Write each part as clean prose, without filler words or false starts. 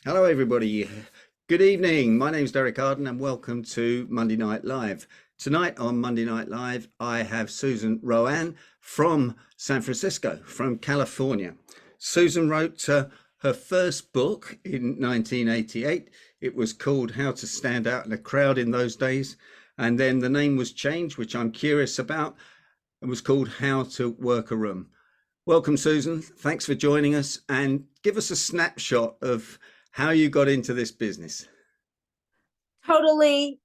Hello, everybody. Good evening. My name's Derek Arden, and welcome to Monday Night Live. Tonight on Monday Night Live, I have Susan RoAne from San Francisco, from California. Susan wrote her first book in 1988. It was called How to Stand Out in a Crowd in those days. And then the name was changed, which I'm curious about. It was called How to Work a Room. Welcome, Susan. Thanks for joining us, and give us a snapshot of how you got into this business. Totally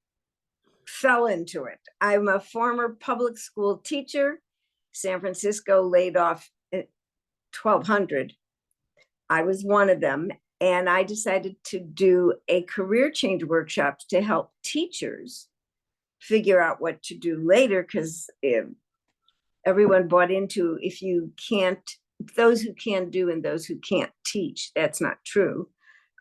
fell into it. I'm a former public school teacher. San Francisco laid off 1,200. I was one of them. And I decided to do a career change workshop to help teachers figure out what to do later, because everyone bought into if you can't, those who can do and those who can't teach. That's not true.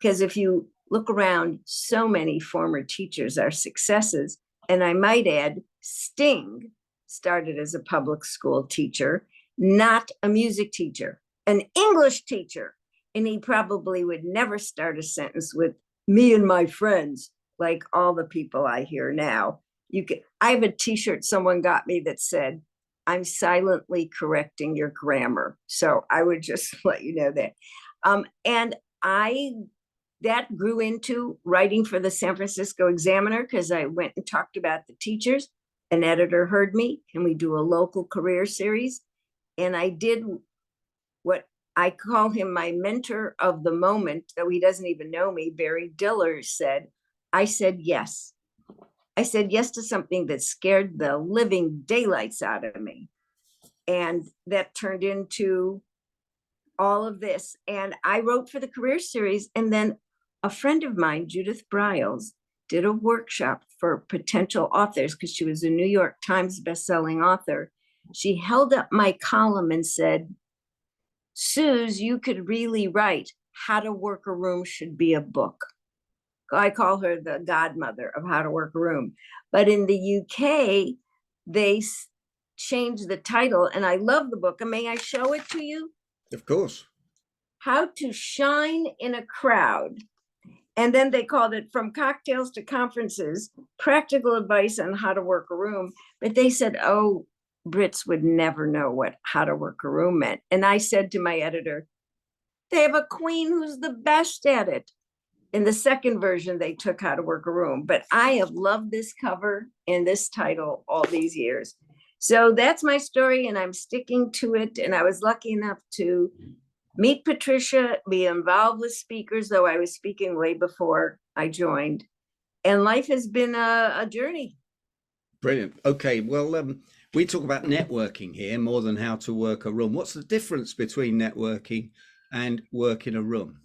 Because if you look around, so many former teachers are successes. And I might add, Sting started as a public school teacher, not a music teacher, an English teacher. And he probably would never start a sentence with me and my friends, like all the people I hear now. I have a t-shirt someone got me that said, I'm silently correcting your grammar. So I would just let you know that. And that grew into writing for the San Francisco Examiner, because I went and talked about the teachers. An editor heard me. Can we do a local career series? And I did what I call him my mentor of the moment, though he doesn't even know me. Barry Diller said, I said yes. I said yes to something that scared the living daylights out of me. And that turned into all of this. And I wrote for the career series. And then a friend of mine, Judith Briles, did a workshop for potential authors because she was a New York Times bestselling author. She held up my column and said, Suze, you could really write. How to Work a Room should be a book. I call her the godmother of How to Work a Room. But in the UK, they changed the title, and I love the book. And may I show it to you? Of course. How to Shine in a Crowd. And then they called it From Cocktails to Conferences, Practical Advice on How to Work a Room. But they said, oh, Brits would never know what How to Work a Room meant. And I said to my editor, they have a queen who's the best at it. In the second version, they took How to Work a Room. But I have loved this cover and this title all these years. So that's my story, and I'm sticking to it. And I was lucky enough to meet Patricia, be involved with speakers, though I was speaking way before I joined. And life has been a journey. Brilliant. Okay, well, we talk about networking here more than how to work a room. What's the difference between networking and work in a room?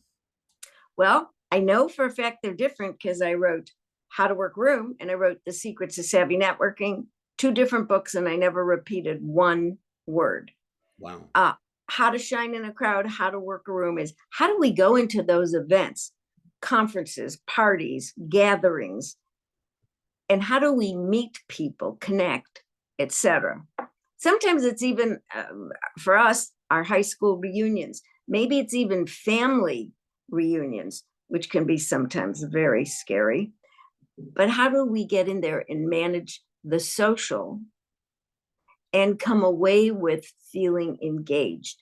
Well, I know for a fact they're different because I wrote How to Work a Room and I wrote The Secrets of Savvy Networking, two different books, and I never repeated one word. Wow. How to Shine in a Crowd, How to Work a Room is how do we go into those events, conferences, parties, gatherings, and how do we meet people, connect, etc. Sometimes it's even for us, our high school reunions. Maybe it's even family reunions, which can be sometimes very scary. But how do we get in there and manage the social and come away with feeling engaged?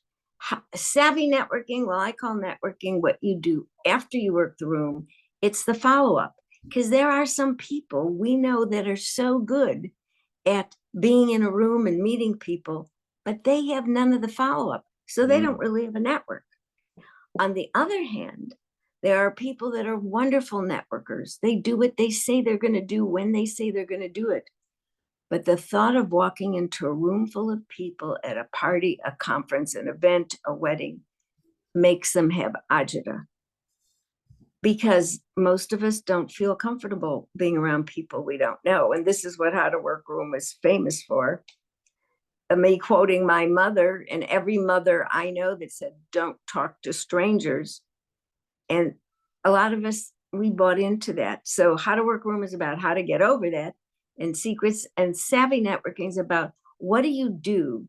Savvy networking, well, I call networking what you do after you work the room. It's the follow-up, because there are some people we know that are so good at being in a room and meeting people, but they have none of the follow-up. So they don't really have a network. On the other hand, there are people that are wonderful networkers. They do what they say they're going to do when they say they're going to do it. But the thought of walking into a room full of people at a party, a conference, an event, a wedding, makes them have agita. Because most of us don't feel comfortable being around people we don't know. And this is what How to Work a Room is famous for. Me quoting my mother and every mother I know that said, don't talk to strangers. And a lot of us, we bought into that. So How to Work a Room is about how to get over that. And Secrets and Savvy Networking is about what do you do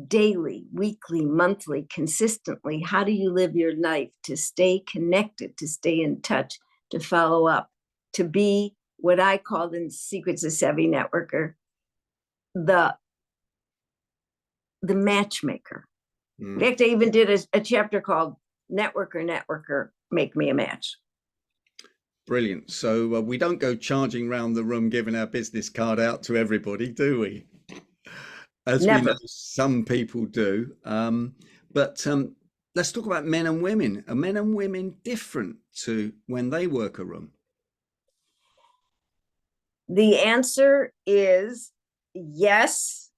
daily, weekly, monthly, consistently. How do you live your life to stay connected, to stay in touch, to follow up, to be what I called in Secrets of Savvy Networker, the matchmaker. In fact, I even did a chapter called Networker, Make Me a Match. Brilliant. So we don't go charging around the room giving our business card out to everybody, do we? As Never. we know, some people do. But let's talk about men and women. Are men and women different to when they work a room? The answer is yes.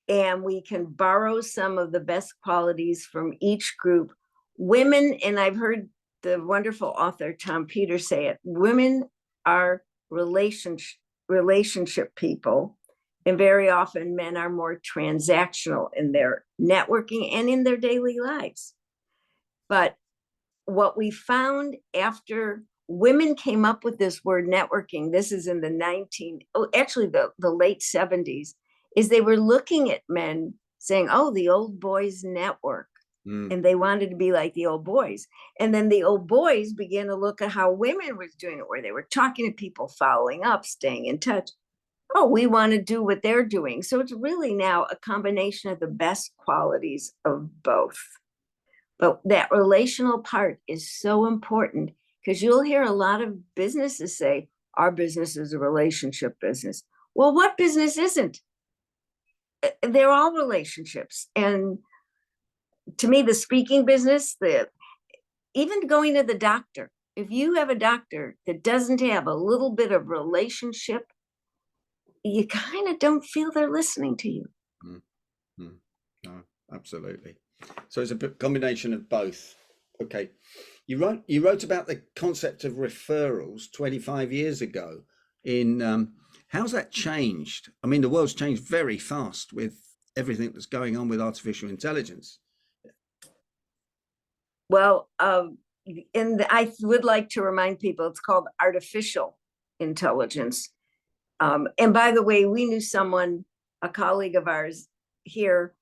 And we can borrow some of the best qualities from each group. Women, and I've heard the wonderful author Tom Peters say it, women are relationship people. And very often men are more transactional in their networking and in their daily lives. But what we found after women came up with this word networking, this is in the the late 70s, is they were looking at men saying, oh, the old boys network. And they wanted to be like the old boys. And then the old boys began to look at how women was doing it, where they were talking to people, following up, staying in touch. Oh, we want to do what they're doing. So it's really now a combination of the best qualities of both. But that relational part is so important, because you'll hear a lot of businesses say, our business is a relationship business. Well, what business isn't? They're all relationships. And to me, the speaking business, even going to the doctor, if you have a doctor that doesn't have a little bit of relationship, you kind of don't feel they're listening to you. No, absolutely. So it's a combination of both. Okay. You wrote about the concept of referrals 25 years ago. How's that changed? I mean, the world's changed very fast with everything that's going on with artificial intelligence. Well, and I would like to remind people it's called artificial intelligence. And by the way, we knew someone, a colleague of ours here,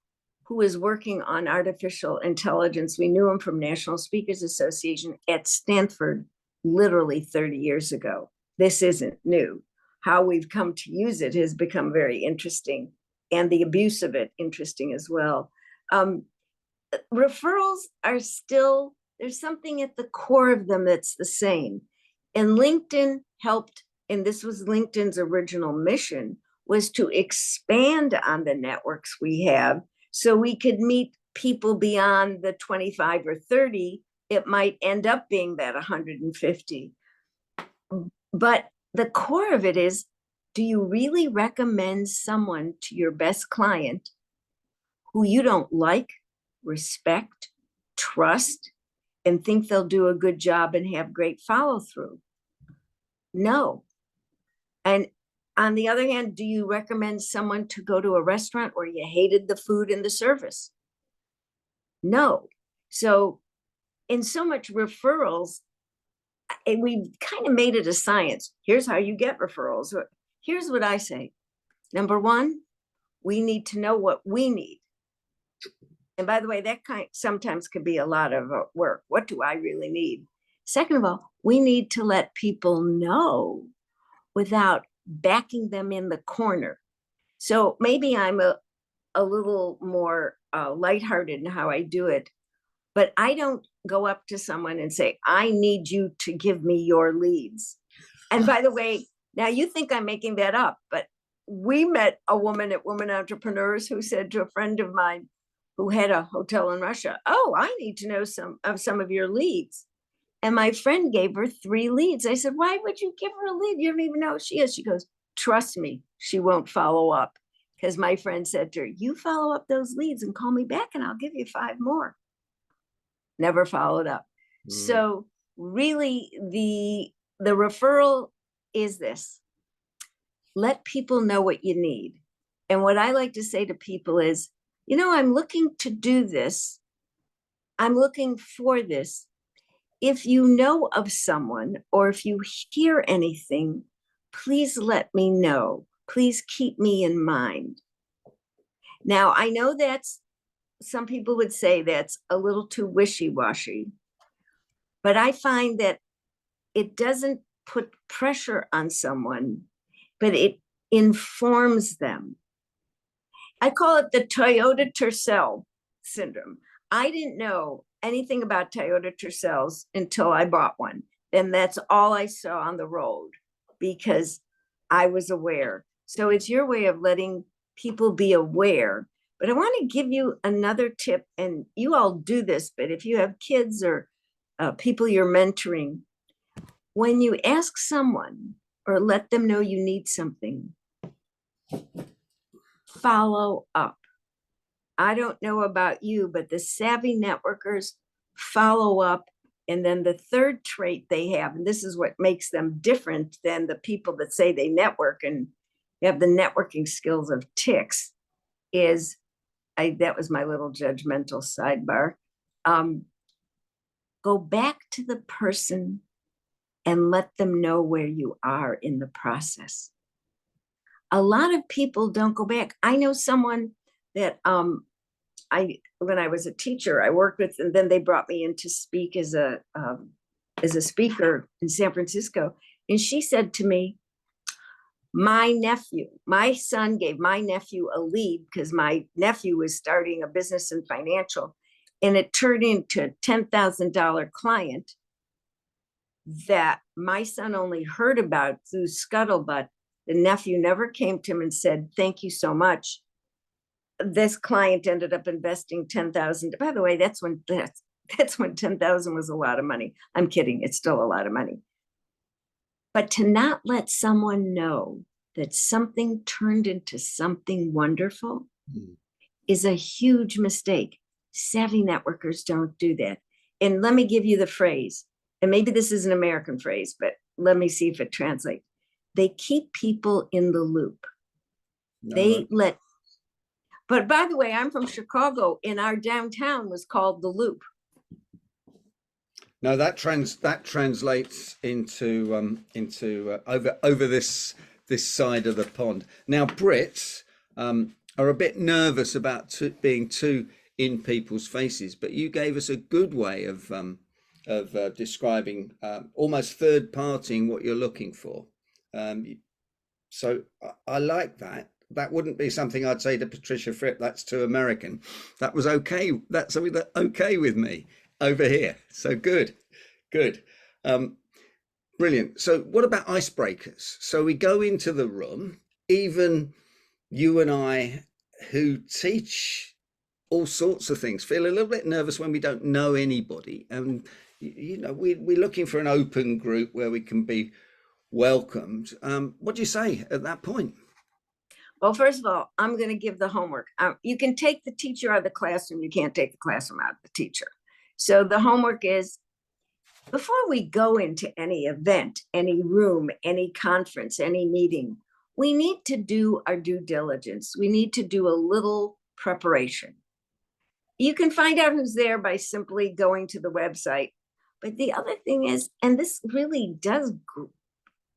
who was working on artificial intelligence. We knew him from National Speakers Association at Stanford, literally 30 years ago. This isn't new. How we've come to use it has become very interesting, and the abuse of it interesting as well. Referrals are still, there's something at the core of them that's the same. And LinkedIn helped, and this was LinkedIn's original mission, was to expand on the networks we have so we could meet people beyond the 25 or 30. It might end up being that 150. But the core of it is, do you really recommend someone to your best client who you don't like, respect, trust, and think they'll do a good job and have great follow through? No. And on the other hand, do you recommend someone to go to a restaurant where you hated the food and the service? No. So in so much referrals, and we've kind of made it a science. Here's how you get referrals. Here's what I say. Number one, we need to know what we need. And by the way, that sometimes can be a lot of work. What do I really need? Second of all, we need to let people know without backing them in the corner. So maybe I'm a little more lighthearted in how I do it, but I don't go up to someone and say, I need you to give me your leads. And by the way, now you think I'm making that up, but we met a woman at Women Entrepreneurs who said to a friend of mine who had a hotel in Russia, oh, I need to know some of your leads. And my friend gave her 3 leads. I said, why would you give her a lead? You don't even know who she is. She goes, trust me, she won't follow up. Because my friend said to her, you follow up those leads and call me back and I'll give you 5 more. Never followed up. So really the referral is this. Let people know what you need. And what I like to say to people is, I'm looking to do this. I'm looking for this. If you know of someone or if you hear anything, please let me know. Please keep me in mind. Now, I know that's, some people would say that's a little too wishy-washy, but I find that it doesn't put pressure on someone, but it informs them. I call it the Toyota Tercel syndrome. I didn't know anything about Toyota Tercels until I bought one. And that's all I saw on the road because I was aware. So it's your way of letting people be aware. But I want to give you another tip, and you all do this, but if you have kids or people you're mentoring, when you ask someone or let them know you need something, follow up. I don't know about you, but the savvy networkers follow up. And then the third trait they have, and this is what makes them different than the people that say they network and have the networking skills of ticks, is that was my little judgmental sidebar. Go back to the person and let them know where you are in the process. A lot of people don't go back. I know someone that when I was a teacher, I worked with, and then they brought me in to speak as a speaker in San Francisco. And she said to me, my son gave my nephew a lead because my nephew was starting a business in financial, and it turned into a $10,000 client that my son only heard about through scuttlebutt. The nephew never came to him and said, "Thank you so much." This client ended up investing 10,000. By the way, that's when 10,000 was a lot of money. I'm kidding. It's still a lot of money. But to not let someone know that something turned into something wonderful is a huge mistake. Savvy networkers don't do that. And let me give you the phrase, and maybe this is an American phrase, but let me see if it translates. They keep people in the loop. But by the way, I'm from Chicago, and our downtown was called the Loop. No, that translates into over this side of the pond. Now, Brits are a bit nervous about being too in people's faces, but you gave us a good way of describing almost third-partying what you're looking for. So I like that. That wouldn't be something I'd say to Patricia Fripp. That's too American. That was okay. That's something that okay with me over here. So good. Brilliant. So what about icebreakers? So we go into the room, even you and I who teach all sorts of things feel a little bit nervous when we don't know anybody. And, we're looking for an open group where we can be welcomed. What do you say at that point? Well, first of all, I'm going to give the homework. You can take the teacher out of the classroom. You can't take the classroom out of the teacher. So the homework is, before we go into any event, any room, any conference, any meeting, we need to do our due diligence. We need to do a little preparation. You can find out who's there by simply going to the website. But the other thing is, and this really does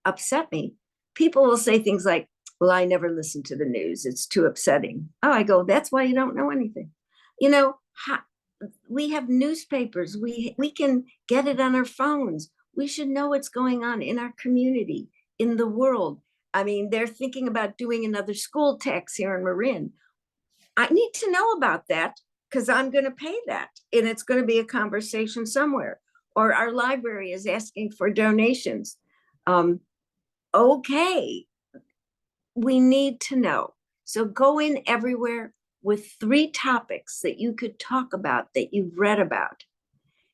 upset me, people will say things like, "Well, I never listen to the news. It's too upsetting." Oh, I go, that's why you don't know anything. We have newspapers. We can get it on our phones. We should know what's going on in our community, in the world. I mean, they're thinking about doing another school tax here in Marin. I need to know about that because I'm going to pay that, and it's going to be a conversation somewhere. Or our library is asking for donations. Okay. We need to know. So go in everywhere with 3 topics that you could talk about that you've read about.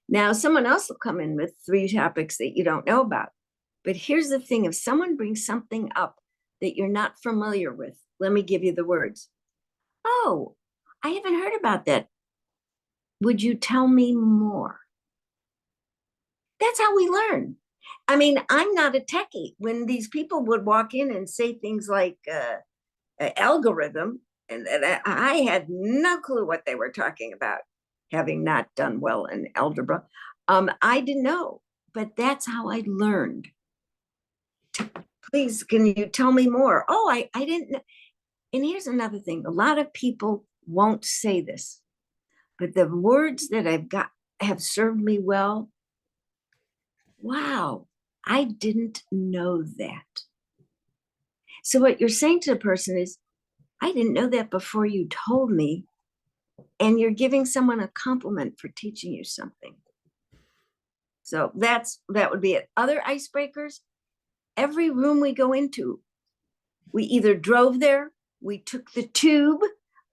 Now, someone else will come in with 3 topics that you don't know about. But here's the thing, if someone brings something up that you're not familiar with, let me give you the words. "Oh, I haven't heard about that. Would you tell me more?" That's how we learn. I mean, I'm not a techie. When these people would walk in and say things like algorithm, and I had no clue what they were talking about, having not done well in algebra. I didn't know, but that's how I learned. Please, can you tell me more? Oh, I didn't know. And here's another thing. A lot of people won't say this, but the words that I've got have served me well. Wow, I didn't know that. So what you're saying to the person is, I didn't know that before you told me. And you're giving someone a compliment for teaching you something. So that would be it. Other icebreakers, every room we go into, we either drove there, we took the tube,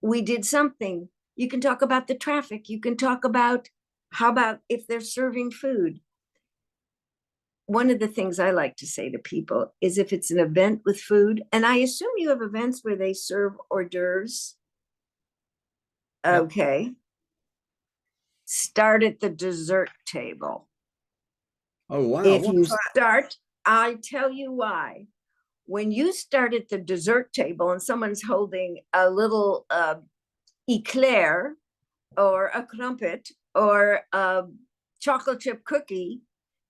we did something. You can talk about the traffic. You can talk about, how about if they're serving food? One of the things I like to say to people is, if it's an event with food, and I assume you have events where they serve hors d'oeuvres. Yep. Okay. Start at the dessert table. Oh, wow. If you start, I tell you why. When you start at the dessert table and someone's holding a little eclair or a crumpet or a chocolate chip cookie,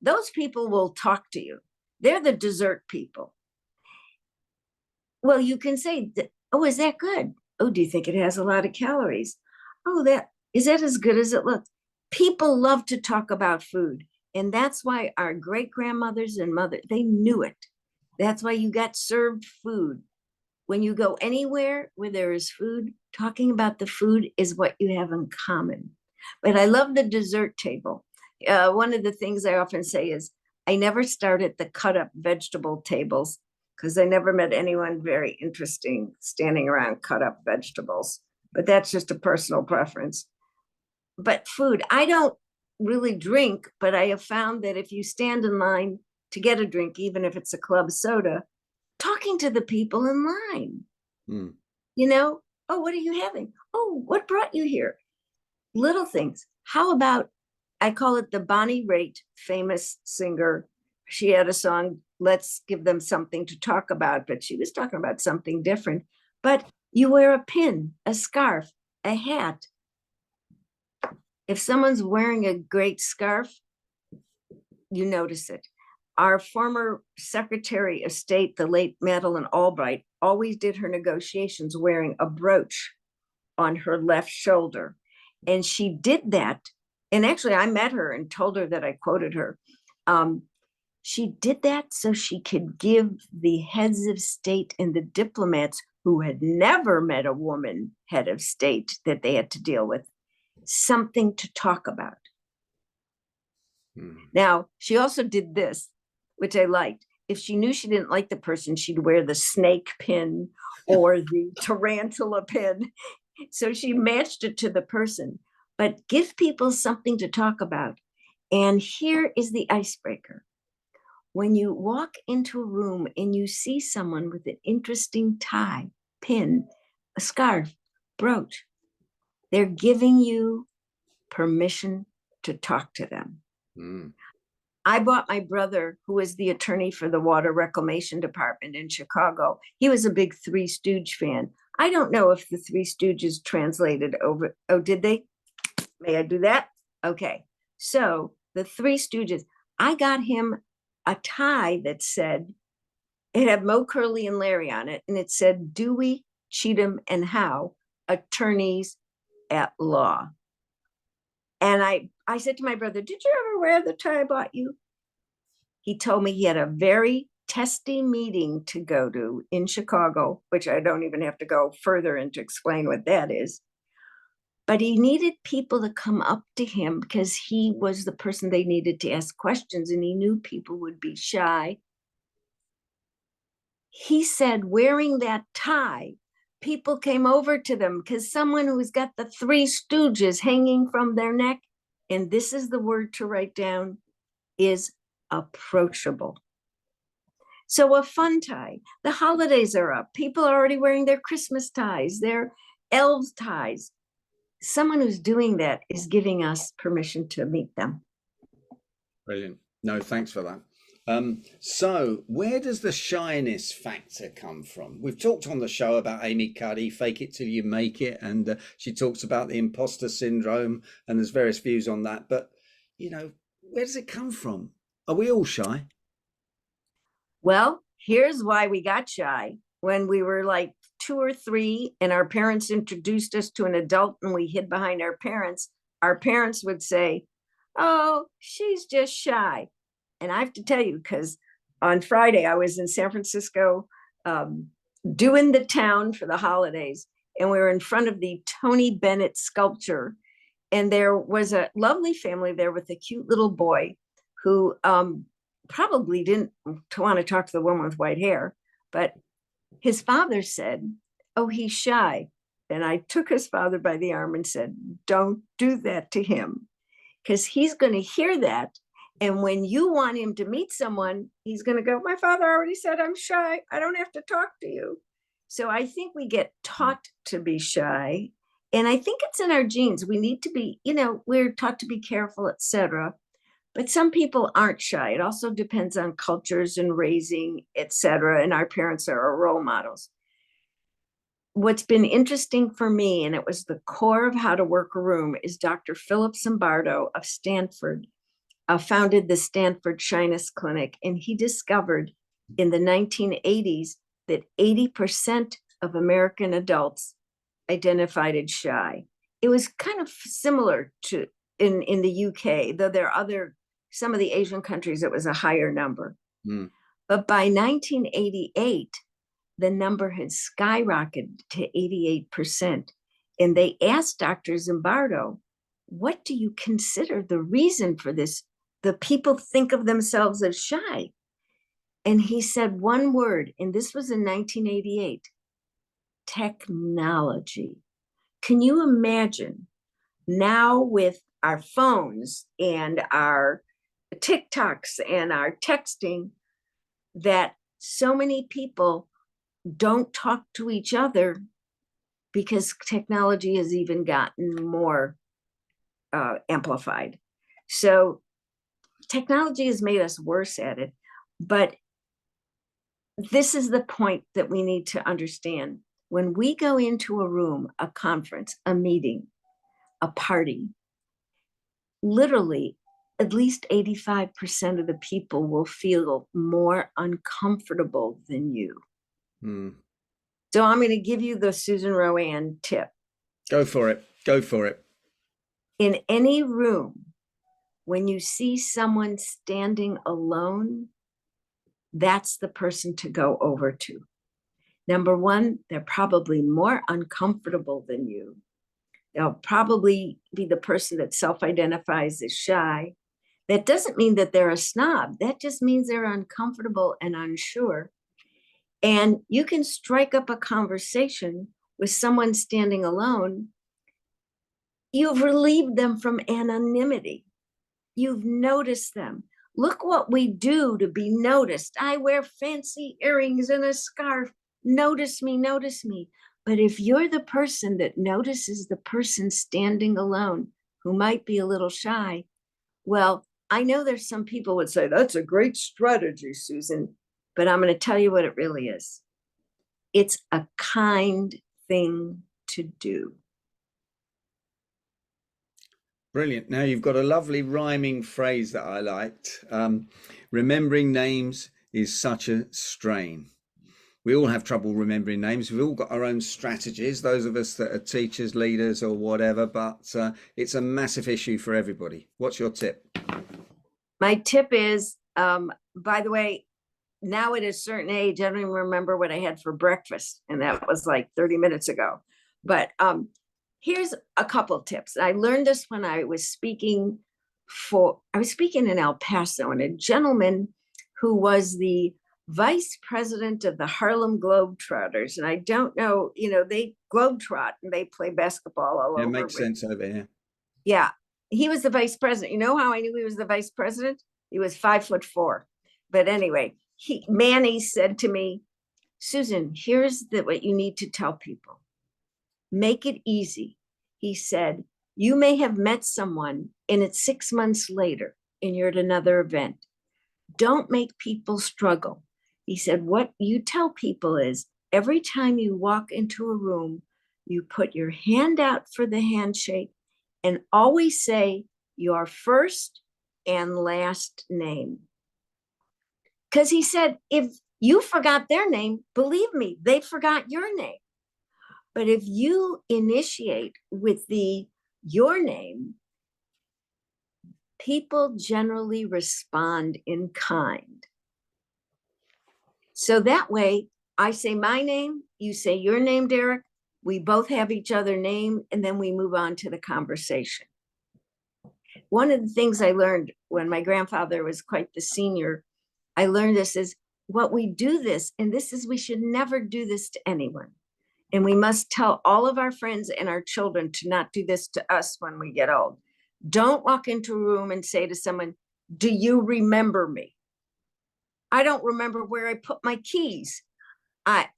those people will talk to you. They're the dessert people. Well, you can say, oh, is that good? Oh, do you think it has a lot of calories? Oh, is that as good as it looks? People love to talk about food. And that's why our great grandmothers and mothers, they knew it. That's why you got served food. When you go anywhere where there is food, talking about the food is what you have in common. But I love the dessert table. One of the things I often say is, I never start at the cut up vegetable tables, because I never met anyone very interesting standing around cut up vegetables. But that's just a personal preference. But food, I don't really drink, but I have found that if you stand in line to get a drink, even if it's a club soda, talking to the people in line, oh, what are you having? Oh, what brought you here? Little things. How about, I call it the Bonnie Raitt, famous singer. She had a song, Let's Give Them Something to Talk About, but she was talking about something different. But you wear a pin, a scarf, a hat. If someone's wearing a great scarf, you notice it. Our former Secretary of State, the late Madeleine Albright, always did her negotiations wearing a brooch on her left shoulder. And she did that. And actually, I met her and told her that I quoted her. She did that so she could give the heads of state and the diplomats who had never met a woman head of state that they had to deal with something to talk about. Now, she also did this, which I liked. If she knew she didn't like the person, she'd wear the snake pin or the tarantula pin. So she matched it to the person, but give people something to talk about. And here is the icebreaker. When you walk into a room and you see someone with an interesting tie, pin, a scarf, brooch, they're giving you permission to talk to them. I bought my brother, who was the attorney for the Water Reclamation Department in Chicago. He was a big Three Stooge fan. I don't know if the Three Stooges translated over. Oh, did they? May I do that? Okay. So the Three Stooges, I got him a tie that said, it had Mo, Curly, and Larry on it. And it said, Dewey, Cheatham, and Howe, attorneys at law. And I said to my brother, did you ever wear the tie I bought you? He told me he had a very testy meeting to go to in Chicago, which I don't even have to go further into explain what that is. But he needed people to come up to him because he was the person they needed to ask questions, and he knew people would be shy. He said wearing that tie, people came over to them because someone who's got the Three Stooges hanging from their neck, and this is the word to write down, is approachable. So a fun tie. The holidays are up. People are already wearing their Christmas ties, their elves ties. Someone who's doing that is giving us permission to meet them. Brilliant. No, thanks for that. So where does the shyness factor come from? We've talked on the show about Amy Cuddy, fake it till you make it. And she talks about the imposter syndrome, and there's various views on that. But, where does it come from? Are we all shy? Well, here's why we got shy when we were like 2 or 3 and our parents introduced us to an adult and we hid behind our parents would say, oh, she's just shy. And I have to tell you, because on Friday I was in San Francisco doing the town for the holidays, and we were in front of the Tony Bennett sculpture. And there was a lovely family there with a cute little boy who probably didn't want to talk to the woman with white hair, but his father said, oh, he's shy. And I took his father by the arm and said, don't do that to him, because he's going to hear that. And when you want him to meet someone, he's going to go, my father already said I'm shy. I don't have to talk to you. So I think we get taught to be shy. And I think it's in our genes. We need to be, we're taught to be careful, etc. But some people aren't shy. It also depends on cultures and raising, etc. And our parents are our role models. What's been interesting for me, and it was the core of how to work a room, is Dr. Philip Zimbardo of Stanford founded the Stanford Shyness Clinic. And he discovered in the 1980s that 80% of American adults identified as shy. It was kind of similar to in the UK, though there are some of the Asian countries, it was a higher number. Mm. But by 1988, the number had skyrocketed to 88%. And they asked Dr. Zimbardo, what do you consider the reason for this? The people think of themselves as shy. And he said one word, and this was in 1988, technology. Can you imagine now with our phones and our TikToks and our texting that so many people don't talk to each other because technology has even gotten more amplified. So technology has made us worse at it, but this is the point that we need to understand. When we go into a room, a conference, a meeting, a party, literally at least 85% of the people will feel more uncomfortable than you. Mm. So I'm going to give you the Susan RoAne tip. Go for it. Go for it. In any room, when you see someone standing alone, that's the person to go over to. Number one, they're probably more uncomfortable than you. They'll probably be the person that self-identifies as shy. That doesn't mean that they're a snob. That just means they're uncomfortable and unsure. And you can strike up a conversation with someone standing alone. You've relieved them from anonymity. You've noticed them. Look what we do to be noticed. I wear fancy earrings and a scarf. Notice me, notice me. But if you're the person that notices the person standing alone who might be a little shy, well, I know there's some people would say, that's a great strategy, Susan, but I'm going to tell you what it really is. It's a kind thing to do. Brilliant. Now you've got a lovely rhyming phrase that I liked. Remembering names is such a strain. We all have trouble remembering names. We've all got our own strategies, those of us that are teachers, leaders or whatever, but it's a massive issue for everybody. What's your tip? My tip is, by the way, now at a certain age, I don't even remember what I had for breakfast. And that was like 30 minutes ago. But here's a couple of tips. I learned this when I was speaking in El Paso, and a gentleman who was the vice president of the Harlem Globetrotters. And I don't know, they globetrot and they play basketball all over. It makes sense over here. Yeah. He was the vice president. You know how I knew he was the vice president? He was 5'4". But anyway, Manny said to me, Susan, here's what you need to tell people. Make it easy. He said, you may have met someone and it's 6 months later and you're at another event. Don't make people struggle. He said, what you tell people is every time you walk into a room, you put your hand out for the handshake and always say your first and last name. Because he said, if you forgot their name, believe me, they forgot your name. But if you initiate with your name, people generally respond in kind. So that way, I say my name, you say your name, Derek, we both have each other name, and then we move on to the conversation. One of the things I learned when my grandfather was quite the senior, I learned this is what we do this, and this is we should never do this to anyone. And we must tell all of our friends and our children to not do this to us when we get old. Don't walk into a room and say to someone, do you remember me? I don't remember where I put my keys. I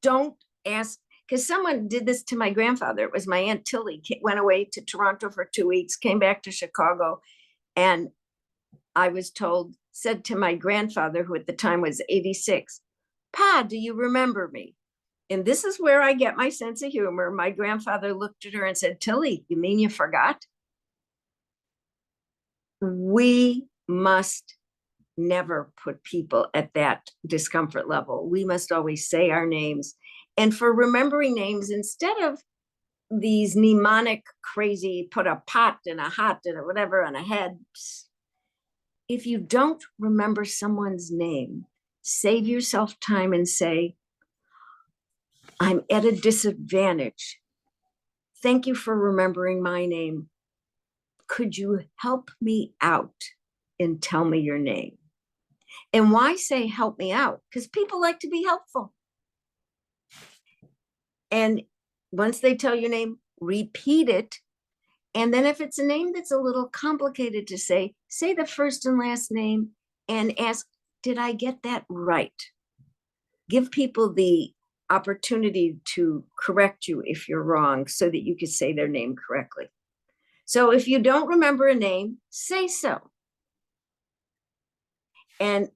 don't ask, because someone did this to my grandfather. It was my Aunt Tilly, went away to Toronto for 2 weeks, came back to Chicago, and I was told, said to my grandfather, who at the time was 86, Pa, do you remember me? And this is where I get my sense of humor. My grandfather looked at her and said, Tilly, you mean you forgot? We must never put people at that discomfort level. We must always say our names. And for remembering names, instead of these mnemonic crazy, put a pot and a hot and a whatever on a head, if you don't remember someone's name, save yourself time and say, I'm at a disadvantage. Thank you for remembering my name. Could you help me out and tell me your name? And why say help me out? Because people like to be helpful. And once they tell your name, repeat it. And then if it's a name that's a little complicated to say the first and last name and ask, did I get that right? Give people the opportunity to correct you if you're wrong so that you could say their name correctly. So if you don't remember a name, say so. And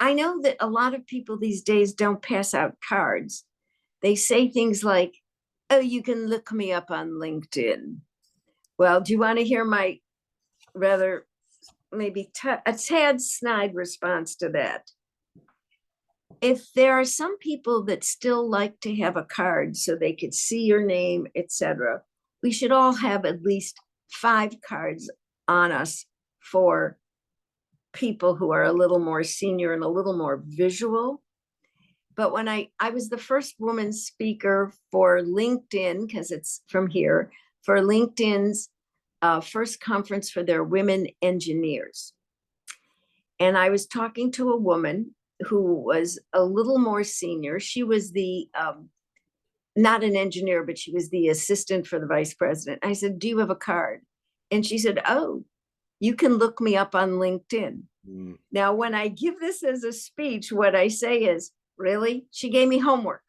I know that a lot of people these days don't pass out cards. They say things like, oh, you can look me up on LinkedIn. Well, do you want to hear my rather maybe a tad snide response to that? If there are some people that still like to have a card so they could see your name, etc., we should all have at least 5 cards on us for people who are a little more senior and a little more visual. But when I was the first woman speaker for LinkedIn, because it's from here, for LinkedIn's first conference for their women engineers. And I was talking to a woman who was a little more senior. She was the, not an engineer, but she was the assistant for the vice president. I said, do you have a card? And she said, oh, you can look me up on LinkedIn. Now, when I give this as a speech, what I say is, really? She gave me homework.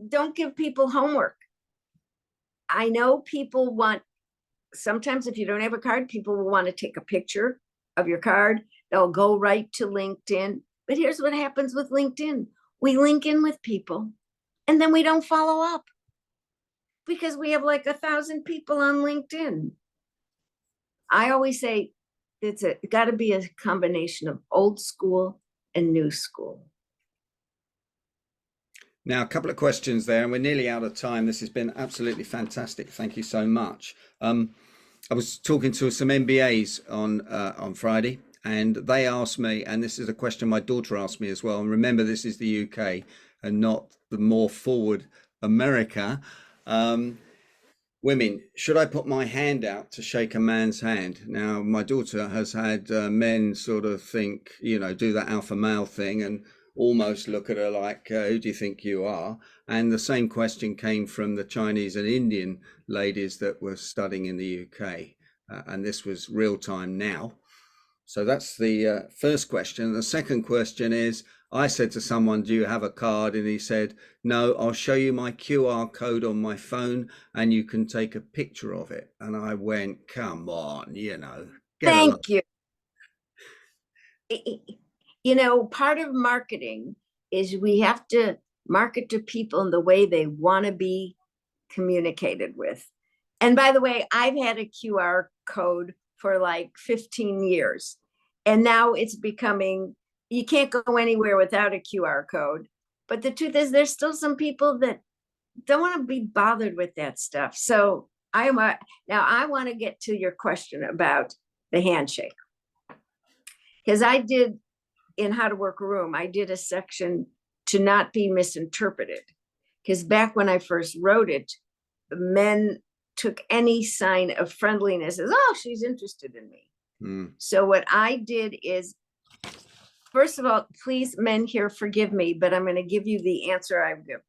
Don't give people homework. I know people want, sometimes if you don't have a card, people will want to take a picture of your card. They'll go right to LinkedIn. But here's what happens with LinkedIn. We link in with people and then we don't follow up because we have like 1,000 people on LinkedIn. I always say it's got to be a combination of old school and new school. Now, a couple of questions there, and we're nearly out of time. This has been absolutely fantastic. Thank you so much. I was talking to some MBAs on Friday, and they asked me, and this is a question my daughter asked me as well. And remember, this is the UK and not the more forward America. Women, should I put my hand out to shake a man's hand? Now, my daughter has had men sort of think, do that alpha male thing and almost look at her like, who do you think you are? And the same question came from the Chinese and Indian ladies that were studying in the UK. And this was real time now. So that's the first question. The second question is, I said to someone, do you have a card? And he said, no, I'll show you my QR code on my phone and you can take a picture of it. And I went, come on, Thank you. Part of marketing is we have to market to people in the way they want to be communicated with. And by the way, I've had a QR code for like 15 years. And now it's becoming, you can't go anywhere without a QR code. But the truth is, there's still some people that don't want to be bothered with that stuff. So now I want to get to your question about the handshake. Because I did in How to Work a Room, I did a section to not be misinterpreted. Because back when I first wrote it, men took any sign of friendliness as, oh, she's interested in me. So what I did is, first of all, please, men here, forgive me, but I'm going to give you the answer I give.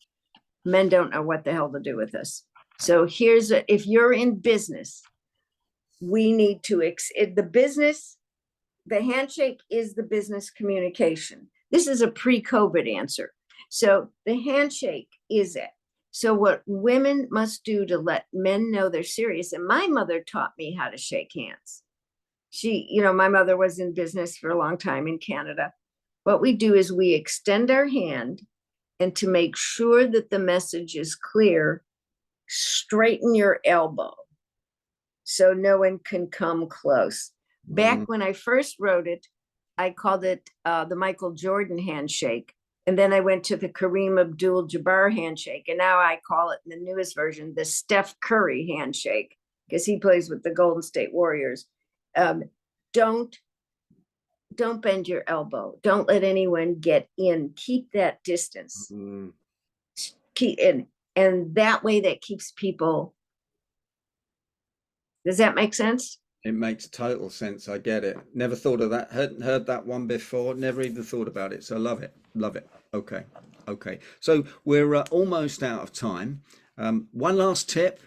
Men don't know what the hell to do with this. So if you're in business, we need to, the handshake is the business communication. This is a pre-COVID answer. So the handshake is it. So what women must do to let men know they're serious. And my mother taught me how to shake hands. My mother was in business for a long time in Canada. What we do is we extend our hand, and to make sure that the message is clear, straighten your elbow so no one can come close. Back when I first wrote it, I called it the Michael Jordan handshake. And then I went to the Kareem Abdul-Jabbar handshake. And now I call it, in the newest version, the Steph Curry handshake, because he plays with the Golden State Warriors. Don't bend your elbow. Don't let anyone get in. Keep that distance. Keep in. And that way that keeps people. Does that make sense? It makes total sense. I get it. Never thought of that. Hadn't heard that one before. Never even thought about it. So love it. Love it. Okay. Okay. So we're almost out of time. One last tip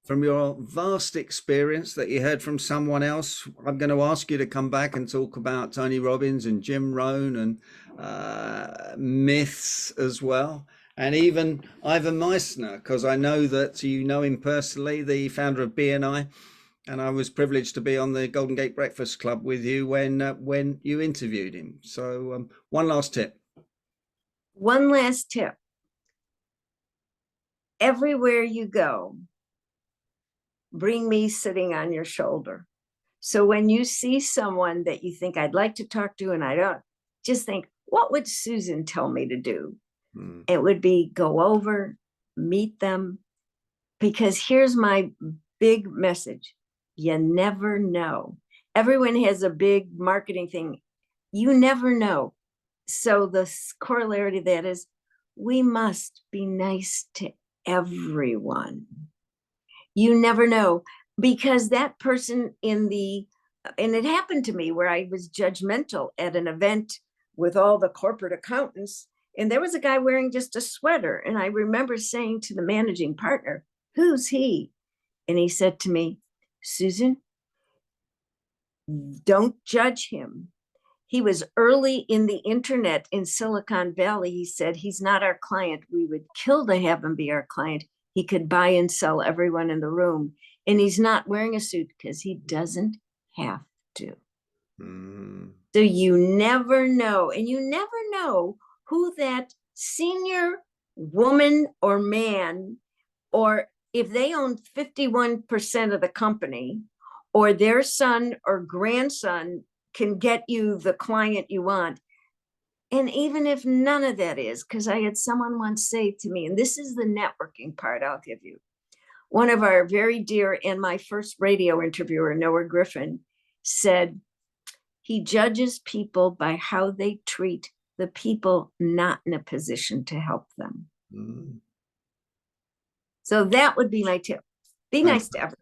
from your vast experience that you heard from someone else. I'm going to ask you to come back and talk about Tony Robbins and Jim Rohn and myths as well. And even Ivan Meissner, because I know that you know him personally, the founder of BNI. And I was privileged to be on the Golden Gate Breakfast Club with you when you interviewed him. So one last tip. One last tip. Everywhere you go, bring me sitting on your shoulder. So when you see someone that you think I'd like to talk to and I don't, just think, what would Susan tell me to do? It would be go over, meet them, because here's my big message. You never know. Everyone has a big marketing thing. You never know. So the corollary to that is we must be nice to everyone. You never know, because that person and it happened to me where I was judgmental at an event with all the corporate accountants, and there was a guy wearing just a sweater. And I remember saying to the managing partner, who's he? And he said to me, Susan, don't judge him. He was early in the internet in Silicon Valley. He said, he's not our client. We would kill to have him be our client. He could buy and sell everyone in the room. And he's not wearing a suit because he doesn't have to. So you never know. And you never know who that senior woman or man, or if they own 51% of the company, or their son or grandson can get you the client you want. And even if none of that is, because I had someone once say to me, and this is the networking part I'll give you. One of our very dear and my first radio interviewer, Noah Griffin, said he judges people by how they treat the people not in a position to help them. So that would be my tip. Be nice to everyone.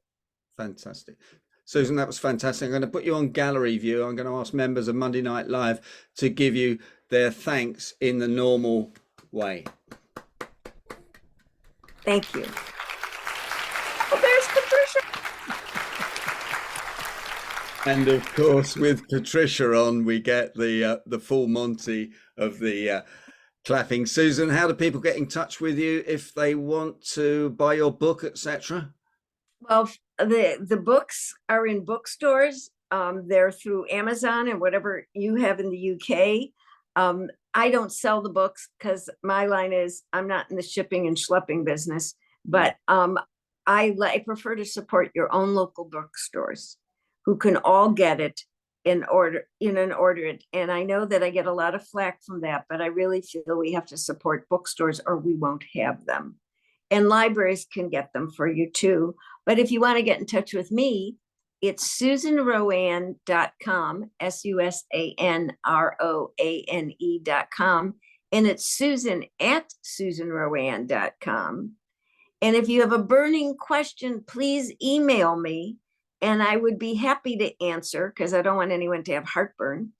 Fantastic. Susan, that was fantastic. I'm going to put you on gallery view. I'm going to ask members of Monday Night Live to give you their thanks in the normal way. Thank you. Oh, there's Patricia. And of course, with Patricia on, we get the full Monty of the clapping. Susan, how do people get in touch with you if they want to buy your book, etc.? Well, the books are in bookstores. They're through Amazon and whatever you have in the UK. I don't sell the books because my line is I'm not in the shipping and schlepping business, but I prefer to support your own local bookstores who can all get it and order it. And I know that I get a lot of flack from that, but I really feel we have to support bookstores or we won't have them. And libraries can get them for you too. But if you want to get in touch with me, it's susanroane.com, SusanRoane.com. And it's Susan@susanroane.com. And if you have a burning question, please email me and I would be happy to answer because I don't want anyone to have heartburn.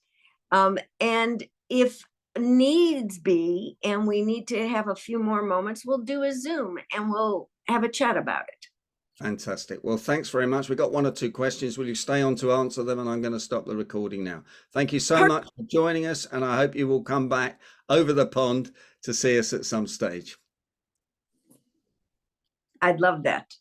And if needs be, and we need to have a few more moments, we'll do a Zoom and we'll have a chat about it. Fantastic. Well, thanks very much. We've got one or two questions. Will you stay on to answer them? And I'm going to stop the recording now. Thank you so much for joining us. And I hope you will come back over the pond to see us at some stage. I'd love that.